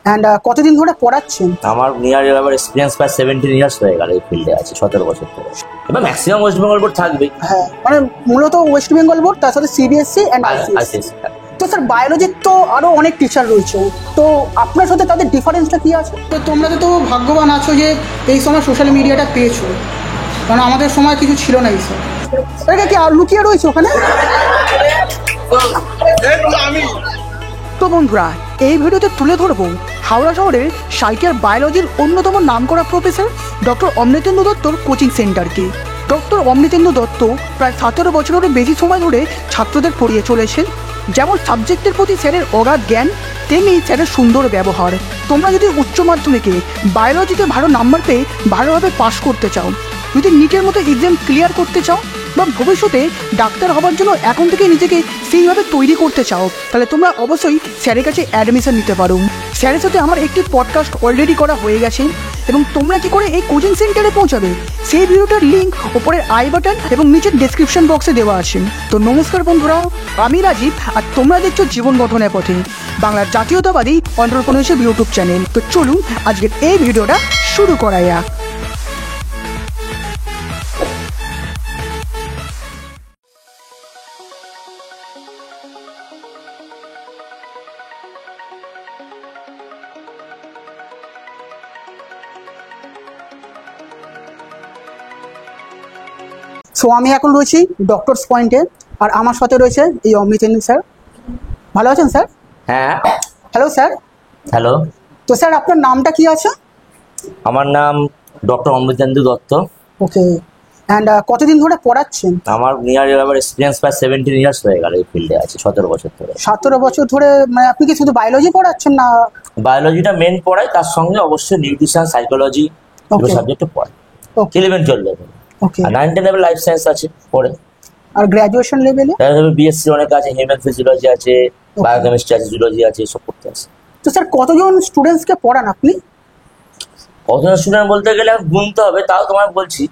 And কতদিন ধরে পড়াচ্ছেন? আমার নিয়ার আবার এক্সপিরিয়েন্স প্রায় 17 ইয়ার্স হয়ে গেল এই ফিল্ডে আছে, 17 বছর ধরে। এবার ম্যাক্সিমাম ওয়েস্ট বেঙ্গল বোর্ড থাকবেই। হ্যাঁ, মানে মূলত ওয়েস্ট বেঙ্গল বোর্ড, তার সাথে সিবিএসসি অ্যান্ড আইসিএসসি। তো স্যার বায়োলজির তো আরও অনেক টিচার রয়েছে, তো আপনার সাথে তাদের ডিফারেন্সটা কী আছে? তো তোমরা তো ভাগ্যবান আছো যে এই সময় সোশ্যাল মিডিয়াটা পেয়েছো, কারণ আমাদের সময় কিছু ছিল না এই সব। এটা কি আর লুকিয়ে রয়েছে ওখানে? তো বন্ধুরা, এই ভিডিওতে তুলে ধরবো হাওড়া শহরের সাইকেল বায়োলজির অন্যতম নামকরা প্রফেসর ডক্টর অমৃতেন্দু দত্তর কোচিং সেন্টারকে। ডক্টর অমৃতেন্দু দত্ত প্রায় 17 বছরেরও বেশি সময় ধরে ছাত্রদের পড়িয়ে চলেছেন। যেমন সাবজেক্টের প্রতি স্যারের অগাধ জ্ঞান, তেমনি স্যারের সুন্দর ব্যবহার। তোমরা যদি উচ্চ মাধ্যমিকে বায়োলজিতে ভালো নাম্বার পেয়ে ভালোভাবে পাস করতে চাও, যদি নিটের মতো এক্সাম ক্লিয়ার করতে চাও, বা ভবিষ্যতে ডাক্তার হওয়ার জন্য এখন থেকে নিজেকে সেইভাবে তৈরি করতে চাও, তাহলে তোমরা অবশ্যই স্যারের কাছে অ্যাডমিশন নিতে পারো। স্যারের সাথে আমার একটি পডকাস্ট অলরেডি করা হয়ে গেছে, এবং তোমরা কি করে এই কোচিং সেন্টারে পৌঁছাবে সেই ভিডিওটার লিঙ্ক ওপরের আই বাটন এবং নিচের ডেসক্রিপশন বক্সে দেওয়া আছে। তো নমস্কার বন্ধুরা, আমি রাজীব, আর তোমরা দেখছো জীবন গঠনের পথে, বাংলার জাতীয়তাবাদী অন্ধ্রপ্রদেশের ইউটিউব চ্যানেল। তো চলুন আজকের এই ভিডিওটা শুরু করা যাক। সো আমি এখন রয়েছি ডক্টরস পয়েন্টে, আর আমার সাথে রয়েছে এই অমৃতেন্দু স্যার। ভালো আছেন স্যার? হ্যাঁ। Hello sir. হ্যালো। তো স্যার আপনার নামটা কি আছে? আমার নাম ডক্টর অমৃতেন্দু দত্ত। ওকে, অ্যান্ড কতদিন ধরে পড়াচ্ছেন? আমার নিয়ার আবার এক্সপিরিয়েন্স প্রায় 17 ইয়ার্স হয়ে গেল এই ফিল্ডে আছে, 17 বছর ধরে। 17 বছর ধরে? মানে আপনি কি শুধু বায়োলজি পড়াচ্ছেন না? বায়োলজিটা মেন পড়াই, তার সঙ্গে অবশ্যই নিউট্রিশন, সাইকোলজি এগুলো সাবজেক্টে পড়াই। 11 12 লেভেল। ওকে। আর 9 10 লেভেল লাইফ সায়েন্স আছে পড়ে। আর গ্র্যাজুয়েশন লেভেলে? বিএসসি অনেক আছে, হিউম্যান ফিজিওলজি আছে, বায়োকেমিস্ট্রি আছে, জুলজি আছে, সব পড়তে আছে। তো স্যার কতজন স্টুডেন্টসকে পড়ান আপনি? কতজন স্টুডেন্ট বলতে গেলে গুনতে হবে, তাও তোমার বলছি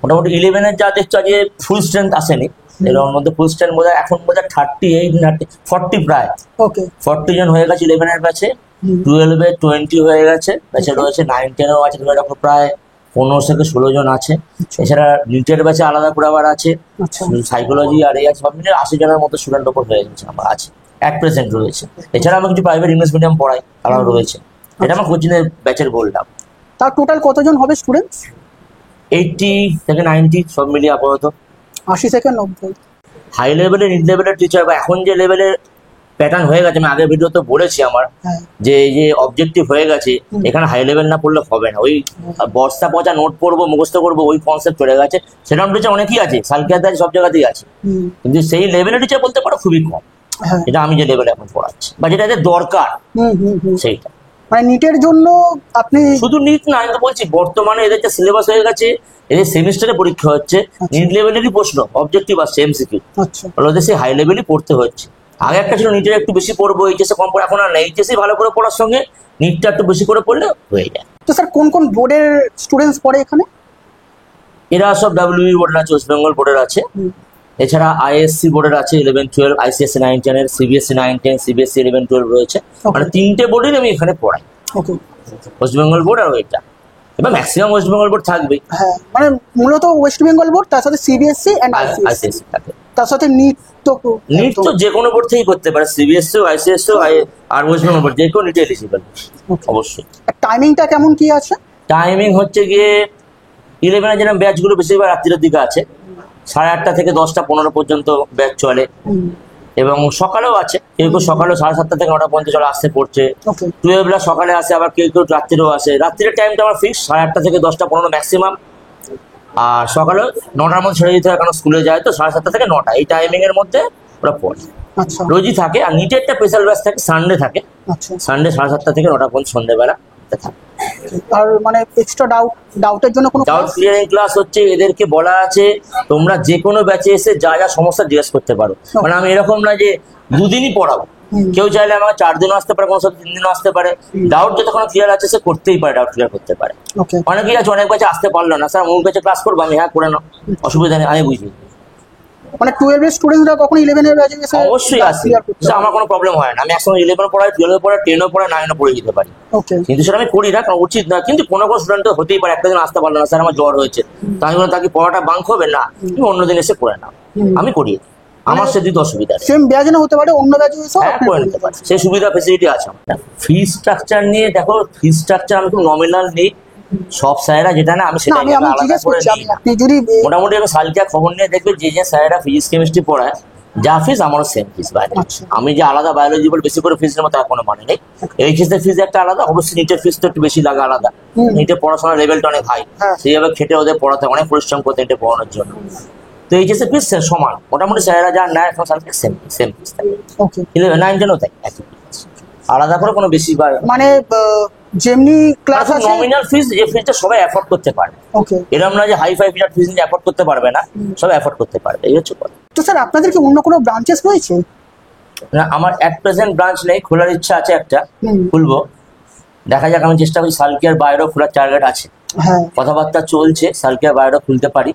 মোটামুটি 11-এর যা দেখছো আজকে ফুল স্ট্রেংথ আসেনি, এর মধ্যে ফুল স্ট্রেংথ বোধহয় এখন বোধহয় 38 40 প্রায়। ওকে, 40 জন হয়ে গেছে 11-এর ব্যাচে। 12-এ 20 হয়ে গেছে ব্যাচে, রয়েছে 9 10-এও আছে, এরকম প্রায় 15 থেকে 16 জন আছে। এছাড়া নিটের ব্যাচে আলাদা করে আবার আছে, সাইকোলজি আর এই আছে, সব মিলে 80 জনের মতো স্টুডেন্ট ওপর হয়ে গেছে আমার আছে অ্যাট প্রেজেন্ট রয়েছে। এছাড়া আমি কিছু প্রাইভেট ইংলিশ মিডিয়াম পড়াই, আলাদা রয়েছে। এটা আমার কোচিংয়ের ব্যাচের বললাম। তার টোটাল কতজন হবে স্টুডেন্টস? 80 থেকে 90 সব মিলিয়ে আপাতত। 80 থেকে 90। হাই লেভেলের, মিড লেভেলের টিচার বা এখন যে লেভেলের প্যাটার্ন হয়ে গেছে, আমি আগের ভিডিওতে বলেছি আমার যে এই যে অবজেক্টিভ হয়ে গেছে, এখানে হাই লেভেল না পড়লে হবে না। ওই বস্তা পচা নোট পড়বো, মুখস্থ করবো, ওই কনসেপ্ট চলে গেছে। সেরকম টিচার অনেকই আছে, সালকিয়াতে আছে, সব জায়গাতেই আছে, কিন্তু সেই লেভেলের টিচার বলতে পারো খুবই কম। এটা আমি যে লেভেলে এখন পড়াচ্ছি বা যেটা দরকার সেইটা। মানে নিটের জন্য আপনি শুধু নিট না, আমি তো বলছি বর্তমানে এদের যে সিলেবাস হয়ে গেছে, এদের সেমিস্টারে পরীক্ষা হচ্ছে, নিট লেভেলেরই প্রশ্ন অবজেক্টিভ আসছে, এমসিকিউ। ওদের সেই হাই লেভেলই পড়তে হচ্ছে। আগে একটা ছিল নিটের একটু বেশি পড়বো, এইচএসে কম পড়ে, এখন আর না, এইচএসে ভালো করে পড়ার সঙ্গে নিটটা একটু বেশি করে পড়লে হয়ে যায়। তো স্যার কোন কোন বোর্ডের স্টুডেন্টস পড়ে এখানে? এরা সব ডাব্লিউবি বোর্ডের আছে, ওয়েস্ট বেঙ্গল বোর্ডের আছে, এছাড়া আইএসসি বোর্ডের আছে 11 12, আইসিএসসি 9 10, সিবিএসসি 9 10, সিবিএসসি 11 12 রয়েছে। মানে 3টে বোর্ডের আমি এখানে পড়াই, ওয়েস্ট বেঙ্গল বোর্ড আর ওইটা। এবার ম্যাক্সিমাম ওয়েস্ট বেঙ্গল বোর্ড থাকবেই। হ্যাঁ, মানে মূলত ওয়েস্ট বেঙ্গল বোর্ড, তার সাথে সিবিএসসি এন্ড আইসিএসসি থাকে, তার সাথে নিট তো যে কোনো বোর্ড থেকেই করতে পারে, সিবিএসসি আইসিএসসি আর ওয়েস্ট বেঙ্গল বোর্ড যে কোনো নিটে এলিজিবল অবশ্যই। টাইমিংটা কেমন কি আছে? টাইমিং হচ্ছে গিয়ে 11-এর যেরকম ব্যাচগুলো বেশিরভাগ রাত্রির দিকে আছে, 8:30 থেকে 10টা 15 পর্যন্ত ব্যাচ চলে, এবং সকালেও আছে, কেউ কেউ সকালেও 7:30 থেকে 9টা পর্যন্ত চলে আসতে পড়ছে। 12রা সকালে আসে, আবার কেউ কেউ রাত্রিরেও আসে। রাত্রির টাইমটা আমার ফিক্স 8:30 থেকে 10টা 15 ম্যাক্সিমাম, আর সকালে 9টার মধ্যে ছেড়ে দিতে হয়, কারণ স্কুলে যায় তো। 7:30 থেকে 9টা এই টাইমিং এর মধ্যে ওরা পড়ে, রোজই থাকে। আর নিটের একটা স্পেশাল ব্যাচ থাকে, সানডে থাকে, সানডে 7:30 থেকে 9টা পর্যন্ত সন্ধ্যেবেলা থাকে। আর মানে এক্সট্রা ডাউটের জন্য কোনো ডাউট ক্লিয়ারিং ক্লাস হচ্ছে, এদেরকে বলা আছে তোমরা যে কোনো ব্যাচে এসে যা যা সমস্যা জিজ্ঞেস করতে পারো। মানে আমি এরকম না যে দুদিনই পড়াবো, কেউ চাইলে আমাকে 4 দিনও আসতে পারে, কোনো সাথে 3 দিনও আসতে পারে। ডাউট যতক্ষণ ক্লিয়ার আছে সে করতেই পারে, ডাউট ক্লিয়ার করতে পারে। অনেকেই আছে অনেক ব্যাচে আসতে পারলো না, স্যার অমুক ব্যাচে ক্লাস করবো, আমি হ্যাঁ করে নাও, অসুবিধা নেই, আমি বুঝি। মানে 12 এর স্টুডেন্টরা কখন 11 এর ব্যাচে এসে অবশ্যই আসে, সেটা আমার কোনো প্রবলেম হয় না। আমি একসঙ্গে 11 পড়াই, 12 পড়াই, 10 পড়াই, 9 পড়ে যেতে পারি। ওকে, কিন্তু সেটা আমি করি না, কারণ উচিত না। কিন্তু কোনো স্টুডেন্ট হতেই পারে একটা দিন আসতে পারলো না, স্যার আমার জ্বর হয়েছে, তাই বলে তাকে পড়াটা বাঙ্ক হবে না, তুমি অন্যদিন এসে পড়ে নাও, আমি করি। আমার সেদিকে অসুবিধা নেই। সেম ব্যাচ না হতে পারে, অন্য ব্যাচে এসে হ্যাঁ, করে নিতে পারে, সেই সুবিধা ফেসিলিটি আছে। ফি স্ট্রাকচার নিয়ে দেখো, ফি স্ট্রাকচার আমি খুব নমিনাল নেই, সব স্যারেরা যেটা না আমি সেটা আমি আলাদা জিজ্ঞেস করে করছি, নিই না। আপনি যদি মোটামুটি আমি সালকিয়া খবর নিয়ে দেখবে যে স্যারেরা ফিজিক্স কেমিস্ট্রি পড়ায়, যা ফিস আমারও সেম ফিস বাইরে। আচ্ছা। আমি যে আলাদা বায়োলজি বলে বেশি করে ফিস নেবো তার কোনো মানে নেই। এই ক্ষেত্রে ফিস একটা আলাদা, অবশ্যই নিটের ফিস তো একটু বেশি লাগে আলাদা। নিটের পড়াশোনার লেভেলটা অনেক হাই, হ্যাঁ। সেইভাবে খেটে ওদের পড়াতে অনেক পরিশ্রম করতে নিটে পড়ানোর জন্য। তো এই ক্ষেত্রে ফিস সমান, মোটামুটি স্যারেরা যা নেয় এখন সালকিয়া সেম ফিস থাকে। ওকে, 9, 10 তাই একই fees। আলাদা করে কোনো বেশি মানে যেমনি ক্লাস আছে নমিনাল ফিস, যে ফিসটা সবাই অ্যাফোর্ড করতে পারবে। ওকে, এরকম না যে হাই ফাই ফিস নিয়ে অ্যাফোর্ড করতে পারবে না, সবাই অ্যাফোর্ড করতে পারবে, এই হচ্ছে কথা। তো স্যার আপনাদের কি অন্য কোনো ব্রাঞ্চেস রয়েছে? না, আমার অ্যাট প্রেজেন্ট ব্রাঞ্চ নেই, খোলার ইচ্ছা আছে একটা, খুলবো, দেখা যাক। আমি চেষ্টা করছি, সালকিয়ার বাইরেও খোলার টার্গেট আছে, হ্যাঁ, কথাবার্তা চলছে, সালকিয়ার বাইরেও খুলতে পারি।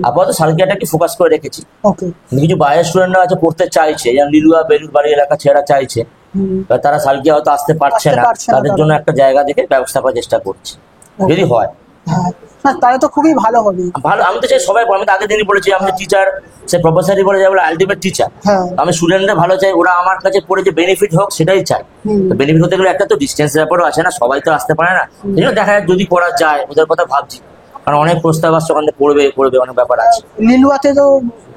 আপাতত সালকিয়াটাকে ফোকাস করে রেখেছি। ওকে, কিছু বাইরের স্টুডেন্টরা আছে পড়তে চাইছে, যেমন লিলুয়া বেলুর বাড়ি এলাকা ছেড়া চাইছে, এবার তারা সালকিয়া হয়তো আসতে পারছে না, তাদের জন্য একটা জায়গা দেখে ব্যবস্থা করার চেষ্টা করছি, যদি হয়। হ্যাঁ, তাহলে তো খুবই ভালো হবে। ভালো, আমি তো চাই সবাই, আমি তো আগের দিনই বলেছি, আমি টিচার, সে প্রফেসরই বলে যাবে আলটিমেট টিচার। হ্যাঁ, আমি স্টুডেন্টরা ভালো চাই, ওরা আমার কাছে পড়ে যে বেনিফিট হোক সেটাই চাই। তো বেনিফিট হতে গেলে একটা তো ডিস্টেন্সের ব্যাপারও আছে না, সবাই তো আসতে পারে না, এই জন্য দেখা যাক যদি করা যায়, ওদের কথা ভাবছি, কারণ অনেক প্রস্তাব আসছে, ওখানে পড়বে অনেক ব্যাপার আছে, লিলুয়াতে তো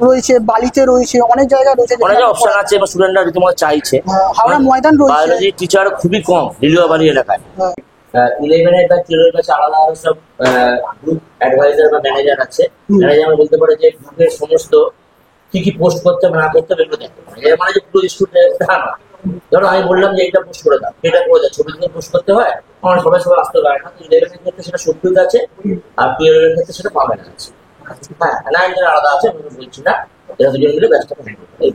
রয়েছে, বালিতে রয়েছে, অনেক জায়গায় রয়েছে, অনেক অপশন আছে, বা স্টুডেন্টরা রীতিমতো চাইছে। হাওড়া ময়দান রয়েছে। বায়োলজি টিচার খুবই কম লিলুয়া বাড়ি এলাকায়। হ্যাঁ, 11 বা 12 কাছে আলাদা আলাদা সব গ্রুপ অ্যাডভাইজার বা ম্যানেজার আছে। ম্যানেজার বলতে পারে যে গ্রুপের সমস্ত কি পোস্ট করতে হবে না করতে হবে এগুলো দেখতে পারে। এর মানে যে পুরো স্টুডেন্ট তা না। ধরো আমি বললাম যে এটা পোস্ট করে দাও, এটা করে দাও, ছবি দিনে পোস্ট করতে হয়, আমার সবাই আসতে পারে না। তো 11 এর ক্ষেত্রে সেটা সুবিধ আছে, আর 12 এর ক্ষেত্রে সেটা পাবে না আছে। হ্যাঁ, 9 এর আলাদা আছে, আমি বলছি না, এরা দুজন মিলে ব্যস্ত হয়ে এই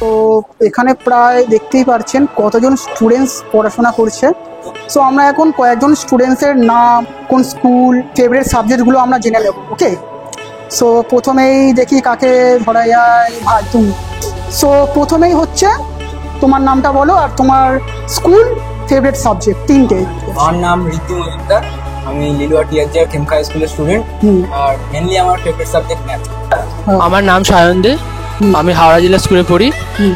তো এখানে প্রায় দেখতেই পাচ্ছেন কতজন স্টুডেন্টস পড়াশোনা করছে। সো আমরা এখন কয়েকজন স্টুডেন্টসের নাম, কোন স্কুল, ফেভারিট সাবজেক্টগুলো আমরা জেনে নেব। ওকে, সো প্রথমেই দেখি কাকে ধরা যায়। ভাই তুমি, সো প্রথমেই হচ্ছে তোমার নামটা বলো আর তোমার স্কুল, ফেভারিট সাবজেক্ট, তিনটে। আমার নাম ঋতু মজুমদার, আমি লিলুয়া টিয়ারজিয়ার খেমকা স্কুলের স্টুডেন্ট, আর মেনলি আমার ফেভারিট সাবজেক্ট ম্যাথ। আমার নাম সায়ন দে, আমি হাওড়া জেলা স্কুলে পড়ি,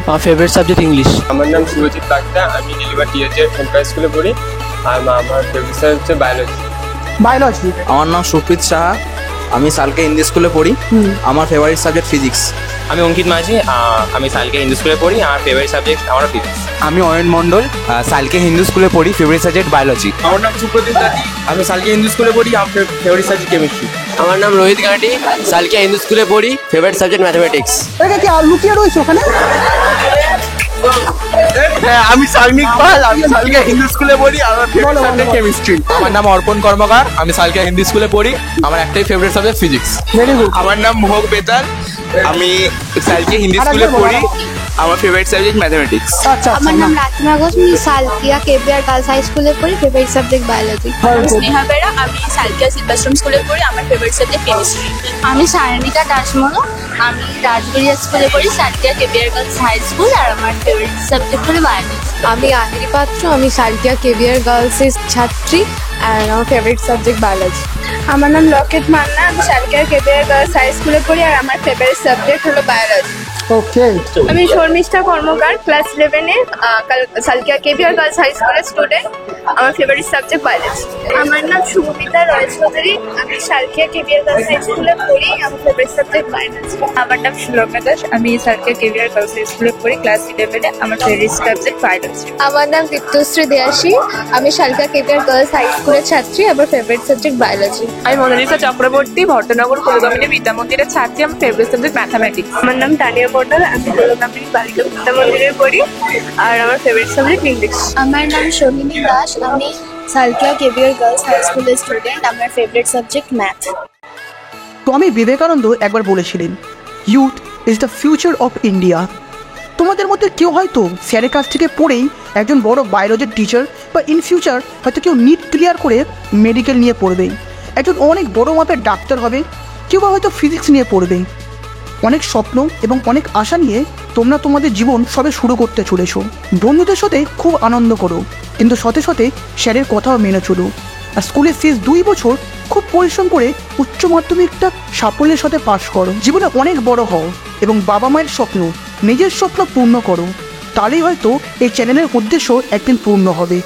আমার ফেভারিট সাবজেক্ট ইংলিশ। আমার নাম সুরজিৎ বাগদা, আমি লিলুয়া টিয়ারজিয়ার খেমকা স্কুলে পড়ি, আর আমার ফেভারিট সাবজেক্ট হচ্ছে বায়োলজি। বায়োলজি। আমার নাম সুপ্রীত সাহা, আমি সালকে হিন্দি স্কুলে পড়ি, আমার ফেভারিট সাবজেক্ট ফিজিক্স। আমি অঙ্কিত মাঝি, আমি সালকে হিন্দু স্কুলে পড়ি, আমার ফেভারিট সাবজেক্ট আমার ফিজিক্স। আমি অয়ন মণ্ডল, সালকে হিন্দু স্কুলে পড়ি, ফেভারিট সাবজেক্ট বায়োলজি। আমার নাম সুপ্রদীপ দাদি, আমি সালকে হিন্দু স্কুলে পড়ি, আমার ফেভারিট সাবজেক্ট কেমিস্ট্রি। আমার নাম রোহিত গান্ডি, সালকিয়া হিন্দু স্কুলে পড়ি, ফেভারিট সাবজেক্ট ম্যাথমেটিক্স। এটা কি আর লুকিয়ে রয়েছে ওখানে? হ্যাঁ, আমি সালমিক পাল, আমি সালকে হিন্দু স্কুলে পড়ি, আমার ফেভারিট বলো, সাবজেক্ট বলো। কেমিস্ট্রি। আমার নাম অর্পণ কর্মকার, আমি সালকে হিন্দি স্কুলে পড়ি, আমার একটাই favourite subject physics. Very good. আমার নাম মোহক বেতাল, আমি সালকে হিন্দি স্কুলে পড়ি, আমার ফেভারিট সাবজেক্ট ম্যাথমেটিক্স। আচ্ছা, আমার নাম রাতিমা ঘোষ, আমি সালকিয়া কেবিআর গার্লস হাই স্কুলে পড়ি, favourite subject biology. Sneha Bera, আমি সালকিয়া সিলভাস্ট্রম স্কুলে পড়ি, আমার ফেভারিট সাবজেক্ট কেমিস্ট্রি। আমি সায়নিকা দাসমল, আমি রাজগড়িয়া স্কুলে পড়ি, Salkia KBR girls high school, আর আমার ফেভারিট সাবজেক্ট হলো বায়োলজি। আমি আহিরি পাত্র, আমি সালকিয়া কেবিআর গার্লসের ছাত্রী, আর আমার ফেভারিট সাবজেক্ট বায়োলজি। আমার নাম লকেট মান্না, আমি সালকিয়া কেবিআর গার্লস হাই স্কুলে পড়ি আর আমার ফেভারিট সাবজেক্ট হলো বায়োলজি। ওকে, আমি শর্মিষ্ঠা কর্মকার, ক্লাস 11-এ সালকিয়া কেবিআর গার্লস হাই স্কুলের স্টুডেন্ট। আমার ফেভারিট সাবজেক্ট বায়োলজি। আমার নাম শুভমিতা রয় চৌধুরী, আমি সালকিয়া কেবিআর গার্লস হাই স্কুলে পড়ি, আমার ফেভারিট সাবজেক্ট বায়োলজি। আমার নাম সুলগ্না দাস, আমি সালকিয়া কেবিআর গার্লস হাই স্কুলে পড়ি, ক্লাস 11-এ, আমার ফেভারিট সাবজেক্ট বায়োলজি। আমার নাম দীপ্তশ্রী দেয়াসী, আমি সালকিয়া কেবিআর গার্লস হাই স্কুলের ছাত্রী, আমার ফেভারিট সাবজেক্ট বায়োলজি। আমি মোনালিসা চক্রবর্তী, ভট্টনগর কুলগামিনী বিদ্যা মন্দিরের ছাত্রী, আমার ফেভারিট সাবজেক্ট ম্যাথামেটিক্স। আমার নাম তানিয়া মন্ডল, আমি কুলগামিনী বালিকা বিদ্যা মন্দিরে পড়ি আর আমার ফেভারিট সাবজেক্ট ইংলিশ। আমার নাম সোহিনী দাস, আমি সালকিয়া কেবিআর গার্লস হাই স্কুলের স্টুডেন্ট, আমার favourite subject math. Swami Vivekananda একবার বলেছিলেন, youth is the future of India. তোমাদের মধ্যে কেউ হয়তো স্যারের কাছ থেকে পড়েই একজন বড় বায়োলজির টিচার, বা ইন ফিউচার হয়তো কেউ নিট ক্লিয়ার করে মেডিকেল নিয়ে পড়বে, একজন অনেক বড় মাপের ডাক্তার হবে, কেউ বা হয়তো ফিজিক্স নিয়ে পড়বে। অনেক স্বপ্ন এবং অনেক আশা নিয়ে তোমরা তোমাদের জীবন সবে শুরু করতে চলেছো। বন্ধুদের সাথে খুব আনন্দ করো, কিন্তু সাথে সাথে স্যারের কথাও মেনে চলো। আর স্কুলের শেষ 2 বছর খুব পরিশ্রম করে উচ্চ মাধ্যমিকটা সাফল্যের সাথে পাশ করো। জীবনে অনেক বড় হও এবং বাবা মায়ের স্বপ্ন, নিজের স্বপ্ন পূর্ণ করো। তাহলেই হয়তো এই চ্যানেলের উদ্দেশ্য একদিন পূর্ণ হবে।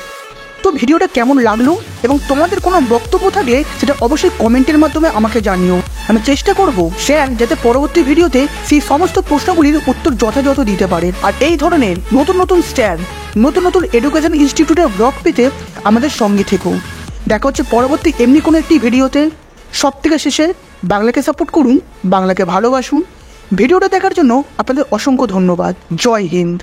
তো ভিডিওটা কেমন লাগলো এবং তোমাদের কোনো বক্তব্য থাকলে সেটা অবশ্যই কমেন্টের মাধ্যমে আমাকে জানিও। আমি চেষ্টা করব স্যার যাতে পরবর্তী ভিডিওতে সেই সমস্ত প্রশ্নগুলির উত্তর যথাযথ দিতে পারে। আর এই ধরনের নতুন নতুন স্যার, নতুন নতুন এডুকেশন ইনস্টিটিউটের ব্লগ পেতে আমাদের সঙ্গে থেকো। দেখা হচ্ছে পরবর্তী এমনি কোনো একটি ভিডিওতে। সব থেকে শেষে বাংলাকে সাপোর্ট করুন, বাংলাকে ভালোবাসুন। ভিডিওটা দেখার জন্য আপনাদের অসংখ্য ধন্যবাদ। জয় হিন্দ।